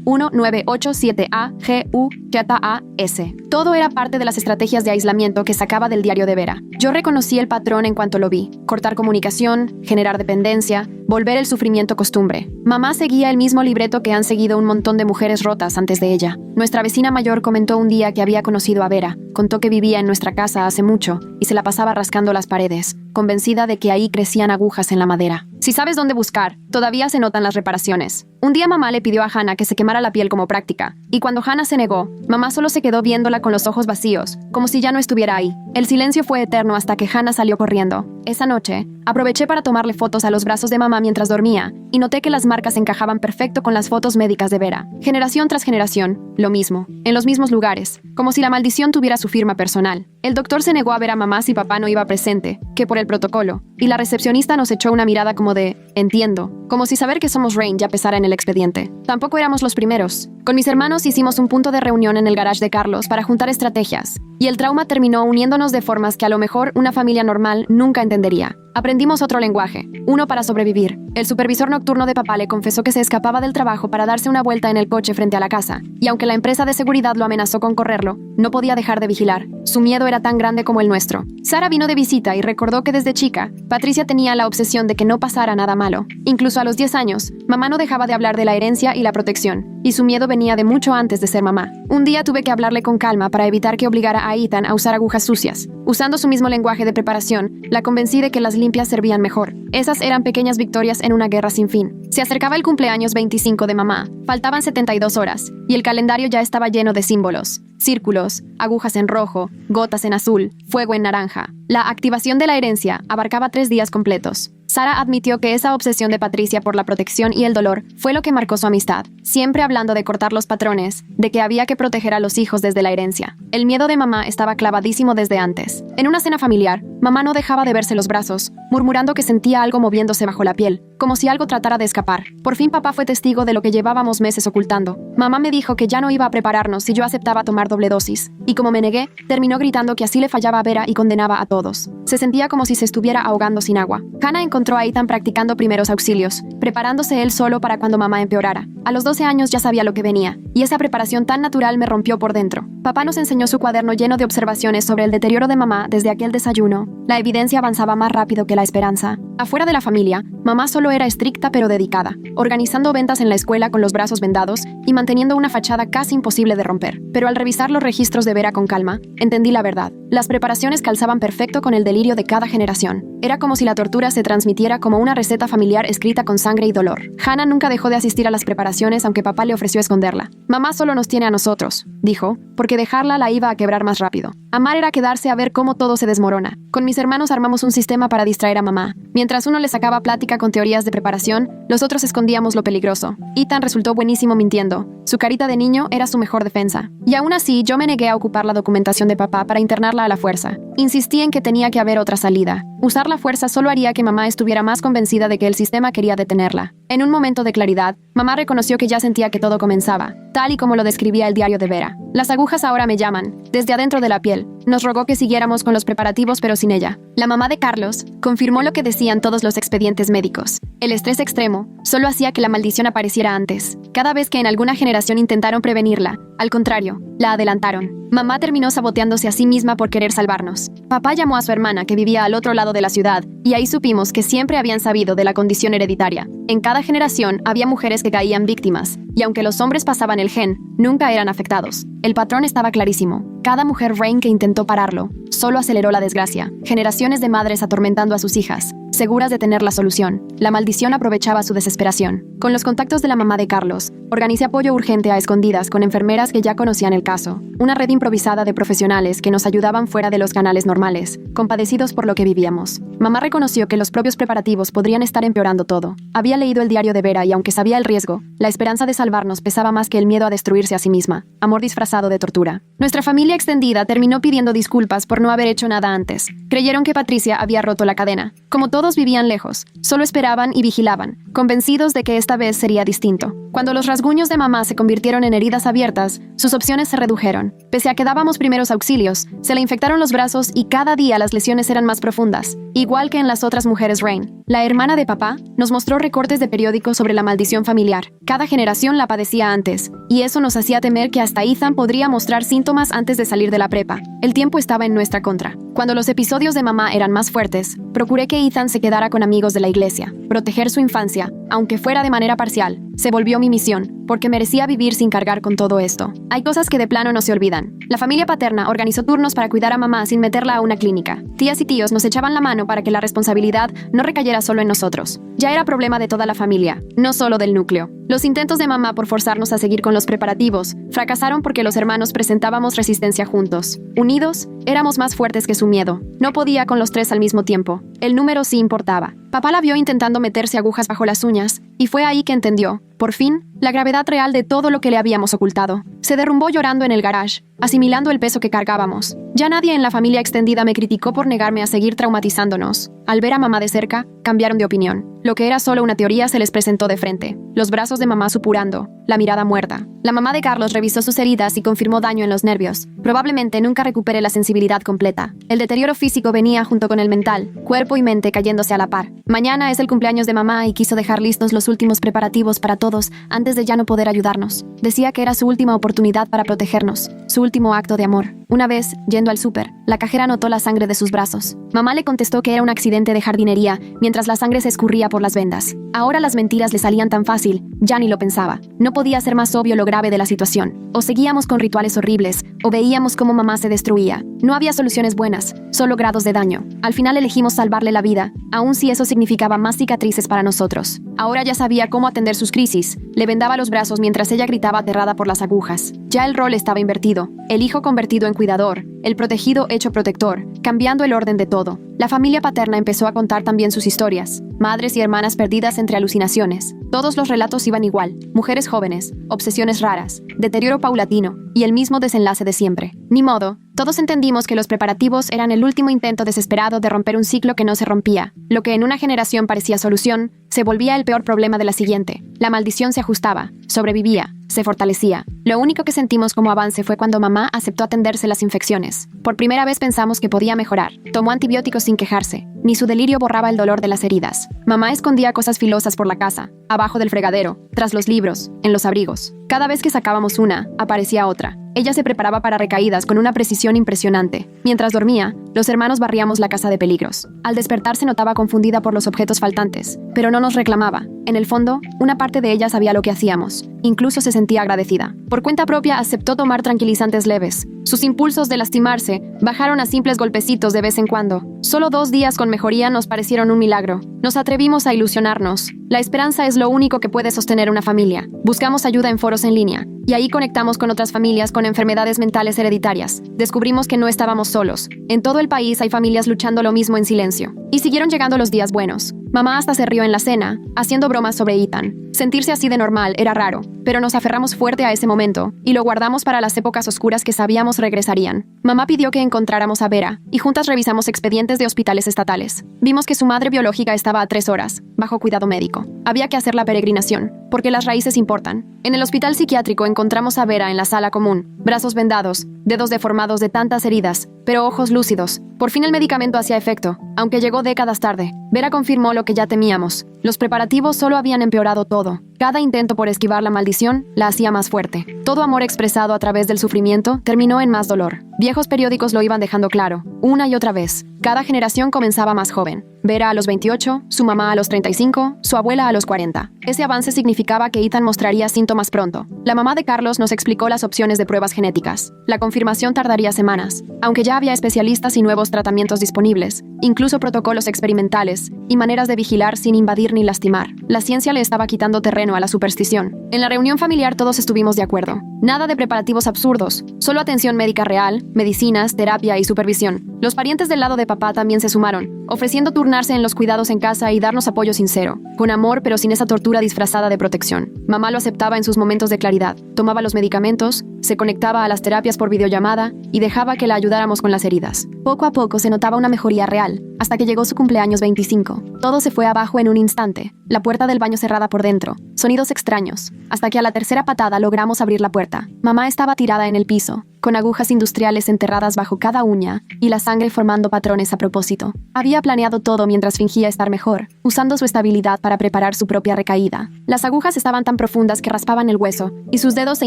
1987AGUJAS. Todo era parte de las estrategias de aislamiento que sacaba del diario de Vera. Yo reconocí el patrón en cuanto lo vi. Cortar comunicación, generar dependencia, volver el sufrimiento costumbre. Mamá seguía el mismo libreto que han seguido un montón de mujeres rotas antes de ella. Nuestra vecina mayor comentó un día que había conocido a Vera. Contó que vivía en nuestra casa hace mucho y se la pasaba rascando las paredes, convencida de que ahí crecían agujas en la madera. Si sabes dónde buscar, todavía se notan las reparaciones. Un día mamá le pidió a Hannah que se quemara la piel como práctica, y cuando Hannah se negó, mamá solo se quedó viéndola con los ojos vacíos, como si ya no estuviera ahí. El silencio fue eterno hasta que Hannah salió corriendo. Esa noche, aproveché para tomarle fotos a los brazos de mamá mientras dormía, y noté que las marcas encajaban perfecto con las fotos médicas de Vera. Generación tras generación, lo mismo, en los mismos lugares, como si la maldición tuviera su firma personal. El doctor se negó a ver a mamá si papá no iba presente, que por el protocolo, y la recepcionista nos echó una mirada como de, entiendo, como si saber que somos Rain ya pesara en el expediente. Tampoco éramos los primeros. Con mis hermanos hicimos un punto de reunión en el garage de Carlos para juntar estrategias, y el trauma terminó uniéndonos de formas que a lo mejor una familia normal nunca entendería. Aprendimos otro lenguaje, uno para sobrevivir. El supervisor nocturno de papá le confesó que se escapaba del trabajo para darse una vuelta en el coche frente a la casa, y aunque la empresa de seguridad lo amenazó con correrlo, no podía dejar de vigilar. Su miedo era tan grande como el nuestro. Sara vino de visita y recordó que desde chica, Patricia tenía la obsesión de que no pasara nada malo. Incluso a los 10 años, mamá no dejaba de hablar de la herencia y la protección, y su miedo venía de mucho antes de ser mamá. Un día tuve que hablarle con calma para evitar que obligara a Ethan a usar agujas sucias. Usando su mismo lenguaje de preparación, la convencí de que las limpias servían mejor. Esas eran pequeñas victorias en una guerra sin fin. Se acercaba el cumpleaños 25 de mamá. Faltaban 72 horas, y el calendario ya estaba lleno de símbolos. Círculos, agujas en rojo, gotas en azul, fuego en naranja. La activación de la herencia abarcaba 3 días completos. Sara admitió que esa obsesión de Patricia por la protección y el dolor fue lo que marcó su amistad, siempre hablando de cortar los patrones, de que había que proteger a los hijos desde la herencia. El miedo de mamá estaba clavadísimo desde antes. En una cena familiar, mamá no dejaba de verse los brazos, murmurando que sentía algo moviéndose bajo la piel, como si algo tratara de escapar. Por fin papá fue testigo de lo que llevábamos meses ocultando. Mamá me dijo que ya no iba a prepararnos si yo aceptaba tomar doble dosis, y como me negué, terminó gritando que así le fallaba a Vera y condenaba a todos. Se sentía como si se estuviera ahogando sin agua. Hannah encontró a Ethan practicando primeros auxilios, preparándose él solo para cuando mamá empeorara. A los 12 años ya sabía lo que venía, y esa preparación tan natural me rompió por dentro. Papá nos enseñó su cuaderno lleno de observaciones sobre el deterioro de mamá desde aquel desayuno. La evidencia avanzaba más rápido que la esperanza. Afuera de la familia, mamá solo era estricta pero dedicada, organizando ventas en la escuela con los brazos vendados y manteniendo una fachada casi imposible de romper. Pero al revisar los registros de Vera con calma, entendí la verdad. Las preparaciones calzaban perfecto con el delirio de cada generación. Era como si la tortura se transmitiera como una receta familiar escrita con sangre y dolor. Hannah nunca dejó de asistir a las preparaciones aunque papá le ofreció esconderla. Mamá solo nos tiene a nosotros, dijo, porque dejarla la iba a quebrar más rápido. Amar era quedarse a ver cómo todo se desmorona. Con mis hermanos armamos un sistema para distraer a mamá. Mientras uno le sacaba plática única con teorías de preparación, los otros escondíamos lo peligroso. Ethan resultó buenísimo mintiendo. Su carita de niño era su mejor defensa. Y aún así, yo me negué a ocupar la documentación de papá para internarla a la fuerza. Insistí en que tenía que haber otra salida. Usar la fuerza solo haría que mamá estuviera más convencida de que el sistema quería detenerla. En un momento de claridad, mamá reconoció que ya sentía que todo comenzaba, tal y como lo describía el diario de Vera. Las agujas ahora me llaman, desde adentro de la piel. Nos rogó que siguiéramos con los preparativos, pero sin ella. La mamá de Carlos confirmó lo que decían todos los expedientes médicos. El estrés extremo solo hacía que la maldición apareciera antes. Cada vez que en alguna generación intentaron prevenirla, al contrario, la adelantaron. Mamá terminó saboteándose a sí misma por querer salvarnos. Papá llamó a su hermana, que vivía al otro lado de la ciudad, y ahí supimos que siempre habían sabido de la condición hereditaria. En cada generación había mujeres que caían víctimas, y aunque los hombres pasaban el gen, nunca eran afectados. El patrón estaba clarísimo. Cada mujer Rain que intentó pararlo, solo aceleró la desgracia. Generaciones de madres atormentando a sus hijas, seguras de tener la solución. La maldición aprovechaba su desesperación. Con los contactos de la mamá de Carlos, organicé apoyo urgente a escondidas con enfermeras que ya conocían el caso. Una red improvisada de profesionales que nos ayudaban fuera de los canales normales, compadecidos por lo que vivíamos. Mamá reconoció que los propios preparativos podrían estar empeorando todo. Había leído el diario de Vera y aunque sabía el riesgo, la esperanza de salvarnos pesaba más que el miedo a destruirse a sí misma. Amor disfrazado de tortura. Nuestra familia extendida terminó pidiendo disculpas por no haber hecho nada antes. Creyeron que Patricia había roto la cadena. Como todos vivían lejos, solo esperaban y vigilaban, convencidos de que esta vez sería distinto. Cuando los rasguños de mamá se convirtieron en heridas abiertas, sus opciones se redujeron. Pese a que dábamos primeros auxilios, se le infectaron los brazos y cada día las lesiones eran más profundas, igual que en las otras mujeres Rain. La hermana de papá nos mostró recortes de periódicos sobre la maldición familiar. Cada generación la padecía antes, y eso nos hacía temer que hasta Ethan podría mostrar síntomas antes de salir de la prepa. El tiempo estaba en nuestra contra. Cuando los episodios de mamá eran más fuertes, procuré que Ethan se quedara con amigos de la iglesia. Proteger su infancia, aunque fuera de manera parcial, se volvió mi misión, porque merecía vivir sin cargar con todo esto. Hay cosas que de plano no se olvidan. La familia paterna organizó turnos para cuidar a mamá sin meterla a una clínica. Tías y tíos nos echaban la mano para que la responsabilidad no recayera solo en nosotros. Ya era problema de toda la familia, no solo del núcleo. Los intentos de mamá por forzarnos a seguir con los preparativos fracasaron porque los hermanos presentábamos resistencia juntos. Unidos, éramos más fuertes que su miedo. No podía con los tres al mismo tiempo. El número sí importaba. Papá la vio intentando meterse agujas bajo las uñas, y fue ahí que entendió, por fin, la gravedad real de todo lo que le habíamos ocultado. Se derrumbó llorando en el garage, asimilando el peso que cargábamos. Ya nadie en la familia extendida me criticó por negarme a seguir traumatizándonos. Al ver a mamá de cerca, cambiaron de opinión. Lo que era solo una teoría se les presentó de frente. Los brazos de mamá supurando, la mirada muerta. La mamá de Carlos revisó sus heridas y confirmó daño en los nervios. Probablemente nunca recupere la sensibilidad completa. El deterioro físico venía junto con el mental, cuerpo y mente cayéndose a la par. Mañana es el cumpleaños de mamá y quiso dejar listos los últimos preparativos para todos antes de ya no poder ayudarnos. Decía que era su última oportunidad para protegernos, su último acto de amor. Una vez, yendo al súper, la cajera notó la sangre de sus brazos. Mamá le contestó que era un accidente de jardinería, mientras la sangre se escurría por las vendas. Ahora las mentiras le salían tan fácil, ya ni lo pensaba. No podía ser más obvio lo grave de la situación. O seguíamos con rituales horribles, o veíamos cómo mamá se destruía. No había soluciones buenas, solo grados de daño. Al final elegimos salvarle la vida, aun si eso significaba más cicatrices para nosotros. Ahora ya sabía cómo atender sus crisis. Le vendaba los brazos mientras ella gritaba aterrada por las agujas. Ya el rol estaba invertido. El hijo convertido en cuidador, el protegido hecho protector, cambiando el orden de todo. La familia paterna empezó a contar también sus historias. Madres y hermanas perdidas entre alucinaciones. Todos los relatos iban igual. Mujeres jóvenes, obsesiones raras, deterioro paulatino y el mismo desenlace de siempre. Ni modo, todos entendimos que los preparativos eran el último intento desesperado de romper un ciclo que no se rompía. Lo que en una generación parecía solución, se volvía el peor problema de la siguiente. La maldición se ajustaba, sobrevivía, se fortalecía. Lo único que sentimos como avance fue cuando mamá aceptó atenderse las infecciones. Por primera vez pensamos que podía mejorar. Tomó antibióticos sin quejarse. Ni su delirio borraba el dolor de las heridas. Mamá escondía cosas filosas por la casa, abajo del fregadero, tras los libros, en los abrigos. Cada vez que sacábamos una, aparecía otra. Ella se preparaba para recaídas con una precisión impresionante. Mientras dormía, los hermanos barríamos la casa de peligros. Al despertar se notaba confundida por los objetos faltantes, pero no nos reclamaba. En el fondo, una parte de ella sabía lo que hacíamos. Incluso se sentía agradecida. Por cuenta propia aceptó tomar tranquilizantes leves. Sus impulsos de lastimarse bajaron a simples golpecitos de vez en cuando. Solo 2 días con mejoría nos parecieron un milagro. Nos atrevimos a ilusionarnos. La esperanza es lo único que puede sostener una familia. Buscamos ayuda en foros en línea. Y ahí conectamos con otras familias con enfermedades mentales hereditarias. Descubrimos que no estábamos solos. En todo el país hay familias luchando lo mismo en silencio. Y siguieron llegando los días buenos. Mamá hasta se rió en la cena, haciendo bromas sobre Ethan. Sentirse así de normal era raro, pero nos aferramos fuerte a ese momento y lo guardamos para las épocas oscuras que sabíamos regresarían. Mamá pidió que encontráramos a Vera y juntas revisamos expedientes de hospitales estatales. Vimos que su madre biológica estaba a 3 horas, bajo cuidado médico. Había que hacer la peregrinación, porque las raíces importan. En el hospital psiquiátrico encontramos a Vera en la sala común, brazos vendados, dedos deformados de tantas heridas, pero ojos lúcidos. Por fin el medicamento hacía efecto, aunque llegó décadas tarde. Vera confirmó lo que ya temíamos. Los preparativos solo habían empeorado todo. Cada intento por esquivar la maldición la hacía más fuerte. Todo amor expresado a través del sufrimiento terminó en más dolor. Viejos periódicos lo iban dejando claro, una y otra vez. Cada generación comenzaba más joven. Vera a los 28, su mamá a los 35, su abuela a los 40. Ese avance significaba que Ethan mostraría síntomas pronto. La mamá de Carlos nos explicó las opciones de pruebas genéticas. La confirmación tardaría semanas, aunque ya había especialistas y nuevos tratamientos disponibles, incluso protocolos experimentales y maneras de vigilar sin invadir ni lastimar. La ciencia le estaba quitando terreno a la superstición. En la reunión familiar todos estuvimos de acuerdo. Nada de preparativos absurdos, solo atención médica real, medicinas, terapia y supervisión. Los parientes del lado de papá también se sumaron, ofreciendo turnarse en los cuidados en casa y darnos apoyo sincero, con amor pero sin esa tortura disfrazada de protección. Mamá lo aceptaba en sus momentos de claridad, tomaba los medicamentos, se conectaba a las terapias por videollamada y dejaba que la ayudáramos con las heridas. Poco a poco se notaba una mejoría real, hasta que llegó su cumpleaños 25. Todo se fue abajo en un instante, la puerta del baño cerrada por dentro, sonidos extraños, hasta que a la tercera patada logramos abrir la puerta. Mamá estaba tirada en el piso, con agujas industriales enterradas bajo cada uña y la sangre formando patrones a propósito. Había planeado todo mientras fingía estar mejor, usando su estabilidad para preparar su propia recaída. Las agujas estaban tan profundas que raspaban el hueso, y sus dedos se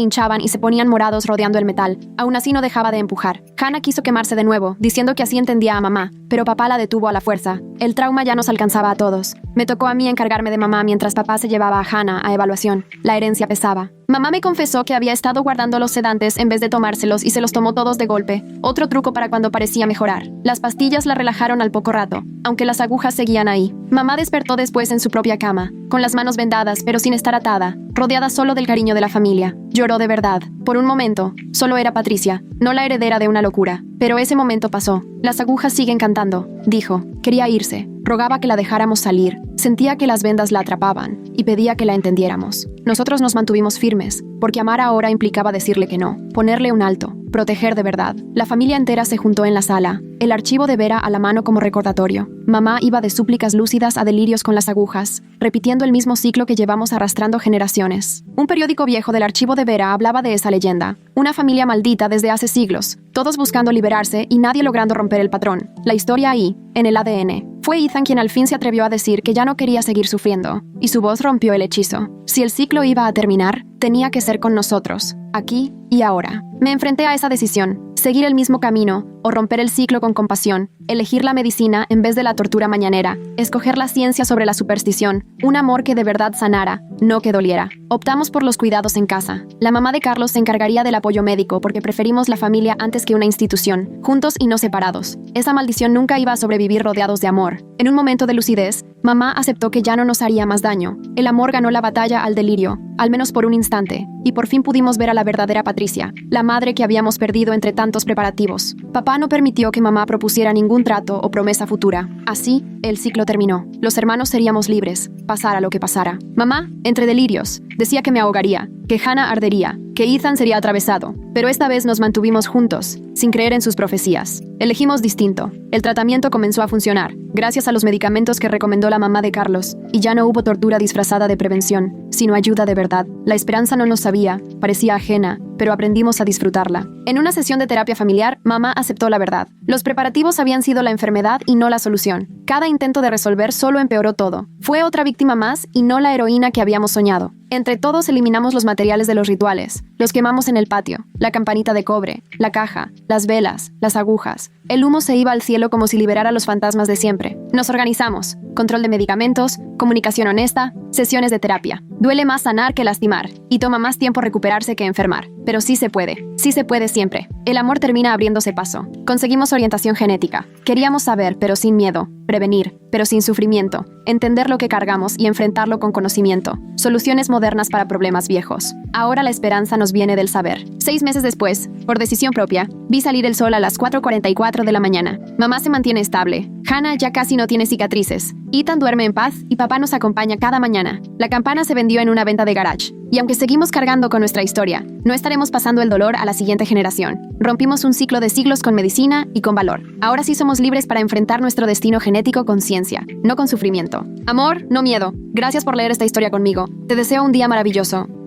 hinchaban y se ponían morados rodeando el metal. Aún así no dejaba de empujar. Hannah quiso quemarse de nuevo, diciendo que así entendía a mamá, pero papá la detuvo a la fuerza. El trauma ya nos alcanzaba a todos. Me tocó a mí encargarme de mamá mientras papá se llevaba a Hannah a evaluación. La herencia pesaba. Mamá me confesó que había estado guardando los sedantes en vez de tomárselos y se los tomó todos de golpe. Otro truco para cuando parecía mejorar. Las pastillas la relajaron al poco rato, aunque las agujas seguían ahí. Mamá despertó después en su propia cama, con las manos vendadas pero sin estar atada, rodeada solo del cariño de la familia. Lloró de verdad. Por un momento, solo era Patricia, no la heredera de una locura. Pero ese momento pasó. Las agujas siguen cantando, dijo. Quería irse. Rogaba que la dejáramos salir. Sentía que las vendas la atrapaban y pedía que la entendiéramos. Nosotros nos mantuvimos firmes, porque amar ahora implicaba decirle que no, ponerle un alto, proteger de verdad. La familia entera se juntó en la sala, el archivo de Vera a la mano como recordatorio. Mamá iba de súplicas lúcidas a delirios con las agujas, repitiendo el mismo ciclo que llevamos arrastrando generaciones. Un periódico viejo del archivo de Vera hablaba de esa leyenda. Una familia maldita desde hace siglos, todos buscando liberarse y nadie logrando romper el patrón. La historia ahí, en el ADN. Fue Ethan quien al fin se atrevió a decir que ya no quería seguir sufriendo, y su voz rompió el hechizo. Si el ciclo iba a terminar, tenía que ser con nosotros, aquí y ahora. Me enfrenté a esa decisión, seguir el mismo camino o romper el ciclo con compasión, elegir la medicina en vez de la tortura mañanera, escoger la ciencia sobre la superstición, un amor que de verdad sanara, no que doliera. Optamos por los cuidados en casa. La mamá de Carlos se encargaría del apoyo médico porque preferimos la familia antes que una institución, juntos y no separados. Esa maldición nunca iba a sobrevivir rodeados de amor. En un momento de lucidez, mamá aceptó que ya no nos haría más daño. El amor ganó la batalla al delirio, al menos por un instante, y por fin pudimos ver a la verdadera Patricia, la madre que habíamos perdido entre tantos preparativos. Papá no permitió que mamá propusiera ningún trato o promesa futura. Así, el ciclo terminó. Los hermanos seríamos libres, pasara lo que pasara. Mamá, entre delirios, decía que me ahogaría, que Hannah ardería, que Ethan sería atravesado, pero esta vez nos mantuvimos juntos, sin creer en sus profecías. Elegimos distinto. El tratamiento comenzó a funcionar, gracias a los medicamentos que recomendó la mamá de Carlos, y ya no hubo tortura disfrazada de prevención, sino ayuda de verdad. La esperanza no nos sabía, parecía ajena, pero aprendimos a disfrutarla. En una sesión de terapia familiar, mamá aceptó la verdad. Los preparativos habían sido la enfermedad y no la solución. Cada intento de resolver solo empeoró todo. Fue otra víctima más y no la heroína que habíamos soñado. Entre todos eliminamos los materiales de los rituales, los quemamos en el patio, la campanita de cobre, la caja, las velas, las agujas. El humo se iba al cielo como si liberara a los fantasmas de siempre. Nos organizamos. Control de medicamentos, comunicación honesta, sesiones de terapia. Duele más sanar que lastimar, y toma más tiempo recuperarse que enfermar. Pero sí se puede siempre. El amor termina abriéndose paso. Conseguimos orientación genética. Queríamos saber, pero sin miedo. Prevenir, pero sin sufrimiento. Entender lo que cargamos y enfrentarlo con conocimiento. Soluciones modernas para problemas viejos. Ahora la esperanza nos viene del saber. 6 meses después, por decisión propia, vi salir el sol a las 4:44 de la mañana. Mamá se mantiene estable. Hannah ya casi no tiene cicatrices. Ethan duerme en paz y papá nos acompaña cada mañana. La campana se vendió en una venta de garage. Y aunque seguimos cargando con nuestra historia, no estaremos pasando el dolor a la siguiente generación. Rompimos un ciclo de siglos con medicina y con valor. Ahora sí somos libres para enfrentar nuestro destino genético con ciencia, no con sufrimiento. Amor, no miedo. Gracias por leer esta historia conmigo. Te deseo un día maravilloso.